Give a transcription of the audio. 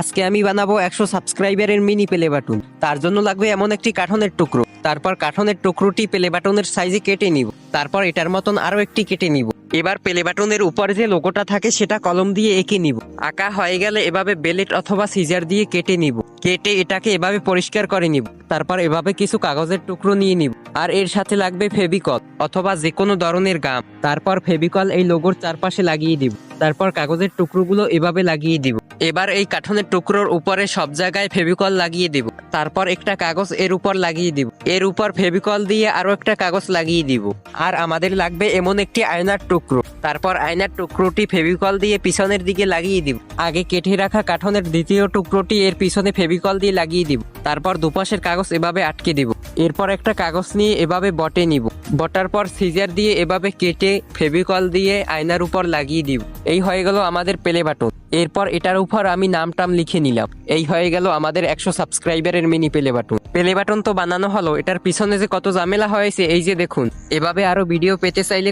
আজকে আমি বানাবো 100 সাবস্ক্রাইবারের মিনি প্লে বাটন। তার জন্য লাগবে এমন একটি কাঠনের টুকরো। তারপর কাঠনের টুকরোটি প্লে বাটনের সাইজে কেটে নিব। তারপর এটার মতন আরো একটি কেটে নিব। এবার প্লে বাটনের উপরে যে লোগোটা থাকে সেটা কলম দিয়ে এঁকে নিব। আঁকা হয়ে গেলে এভাবে বেলেট অথবা সিজার দিয়ে কেটে নিব। কেটে এটাকে এভাবে পরিষ্কার করে নিব। তারপর এভাবে কিছু কাগজের টুকরো নিয়ে নিব। আর এর সাথে লাগবে ফেভিকল অথবা যে কোনো ধরনের গাম। তারপর ফেভিকল এই লোগোর চারপাশে লাগিয়ে দিব। তারপর কাগজের টুকরোগুলো এভাবে লাগিয়ে দিব। এবার এই কাঠনের টুকরোর উপরে সব জায়গায় ফেভিকল লাগিয়ে দিব। তারপর একটা কাগজ এর উপর লাগিয়ে দিব। এর উপর ফেভিকল দিয়ে আরো একটা কাগজ লাগিয়ে দিব। আর আমাদের লাগবে এমন একটি আয়নার টুকরো। তারপর আয়নার টুকরোটি ফেভিকল দিয়ে পিছনের দিকে লাগিয়ে দিব। আগে কেটে রাখা কাঠনের দ্বিতীয় টুকরোটি এর পিছনে ফেভিকল দিয়ে লাগিয়ে দিব। তারপর দুপাশের কাগজ এভাবে আটকে দিব। এরপর একটা কাগজ নিয়ে এভাবে বটে নিব। বটার পর সিজার দিয়ে এভাবে কেটে ফেভিকল দিয়ে আয়নার উপর লাগিয়ে দিব। এই হয়ে গেল আমাদের প্লে বাটন। এরপর এটার উপর আমি নাম টাম লিখে নিলাম। এই হয়ে গেল আমাদের 100 সাবস্ক্রাইবারের mini play button. Play button তো বানানো হলো, এটার পিছনে যে কত ঝামেলা হয়েছে এই যে দেখুন। এভাবে আরো ভিডিও পেতে চাইলে